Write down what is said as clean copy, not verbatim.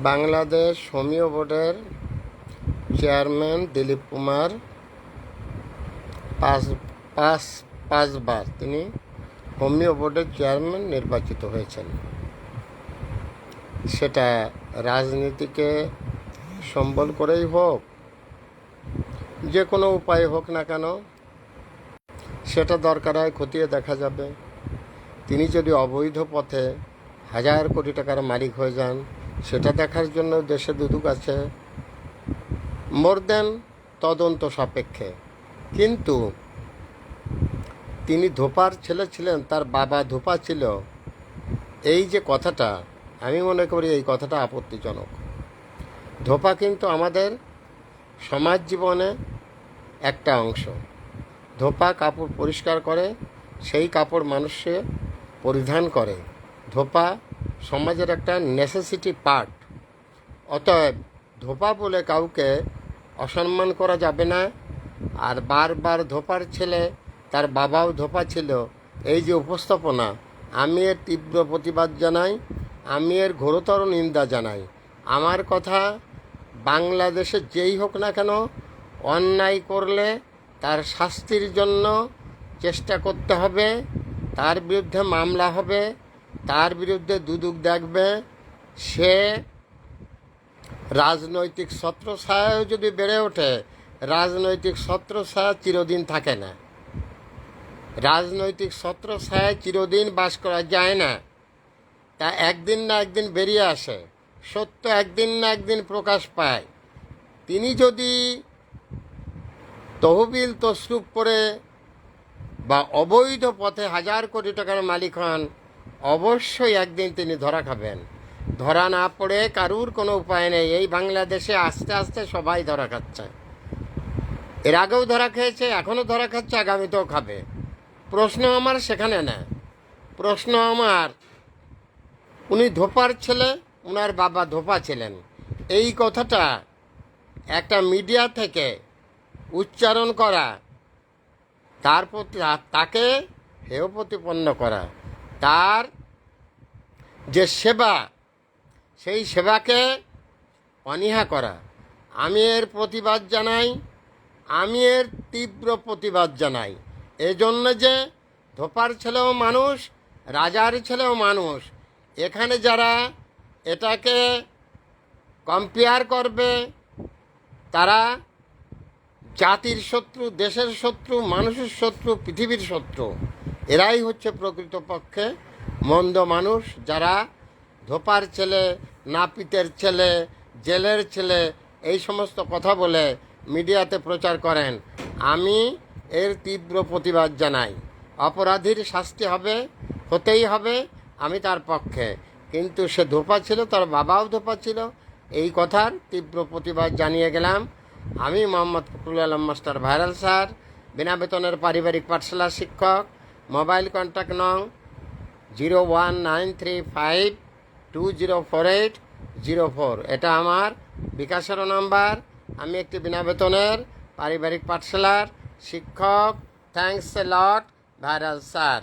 Bangladesh homeo বোর্ডের chairman Dilip Kumar পাঁচবার তিনি হোমিও বোর্ডের চেয়ারম্যান নির্বাচিত হয়েছেন। সেটা রাজনীতিকে সম্বল করেই হোক, যে কোনো উপায় হোক না কেন, সেটা দরকার হয় খতিয়ে দেখা যাবে। তিনি যদি অবৈধ পথে 1000 কোটি টাকার মালিক হয়ে যান, সেটা দেখার জন্য দেশে দুদক আছে, মোর দেন তদন্ত সাপেক্ষে। কিন্তু তিনি ধোপার ছেলে ছিলেন, তার বাবা ধোপা ছিল, এই যে কথাটা, আমি মনে করি এই কথাটা আপত্তিজনক। ধোপা কিন্তু আমাদের সমাজ জীবনে একটা অংশ। ধোপা কাপড় পরিষ্কার করে, সেই কাপড় মানুষে পরিধান করে। ধোপা সমাজের একটা নেসেসিটি পার্ট। অতএব ধোপা বলে কাউকে অসম্মান করা যাবে না। আর বারবার ধোপার ছেলে, তার বাবাও ধোপা ছিল, এই যে উপস্থাপনা, আমি এর তীব্র প্রতিবাদ জানাই, আমি এর ঘোরতর নিন্দা জানাই। আমার কথা, বাংলাদেশে যেই হোক না কেন, অন্যায় করলে তার শাস্তির জন্য চেষ্টা করতে হবে, তার বিরুদ্ধে মামলা হবে, তার বিরুদ্ধে দুদক দেখবে। সে রাজনৈতিক ছত্রছায়াও যদি বেড়ে ওঠে, রাজনৈতিক ছত্রছায়া চিরদিন থাকে না। রাজনৈতিক ছত্রছায়ায় চিরদিন বাস করা যায় না। তা একদিন না একদিন বেরিয়ে আসে, সত্য একদিন না একদিন প্রকাশ পায়। তিনি যদি তহবিল তসরুপ করে বা অবৈধ পথে 1000 কোটি টাকার মালিক হন, অবশ্যই একদিন তিনি ধরা খাবেন। ধরা না পড়ে কারুর কোনো উপায় নেই। এই বাংলাদেশে আস্তে আস্তে সবাই ধরা খাচ্ছে। এর আগেও ধরা খেয়েছে, এখনও ধরা খাচ্ছে, আগামীতেও খাবে। প্রশ্ন আমার সেখানে না। প্রশ্ন আমার, উনি ধোপার ছেলে, ওনার বাবা ধোপা ছিলেন, এই কথাটা একটা মিডিয়া থেকে উচ্চারণ করা, তার প্রতি তাকে হেয় প্রতিপন্ন করা, তার যে সেবা, সেই সেবাকে অনীহা করা, আমি এর প্রতিবাদ জানাই, আমি এর তীব্র প্রতিবাদ জানাই। এজন্য যে ধোপার ছেলেও মানুষ, রাজার ছেলেও মানুষ। এখানে যারা এটাকে কম্পেয়ার করবে, তারা জাতির শত্রু, দেশের শত্রু, মানুষের শত্রু, পৃথিবীর শত্রু। এরাই হচ্ছে প্রকৃতপক্ষে মন্দ মানুষ, যারা ধোপার ছেলে, নাপিতের ছেলে, জেলের ছেলে, এই সমস্ত কথা বলে মিডিয়াতে প্রচার করেন। আমি এর তীব্র প্রতিবাদ জানাই। অপরাধীর শাস্তি হবে, হতেই হবে, আমি তার পক্ষে। কিন্তু সে ধোপা ছিল, তার বাবাও ধোপা ছিল, এই কথার তীব্র প্রতিবাদ জানিয়ে গেলাম। আমি Mohammad Fakhrul Alam master viral sir, বিনা বেতনের পারিবারিক পাঠশালার শিক্ষক। মোবাইল কন্ট্যাক্ট নং 01935204804। এটা আমার বিকাশের নাম্বার। আমি একটি বিনা বেতনের পারিবারিক পাঠশালার শিক্ষক। Thanks a lot, viral sir.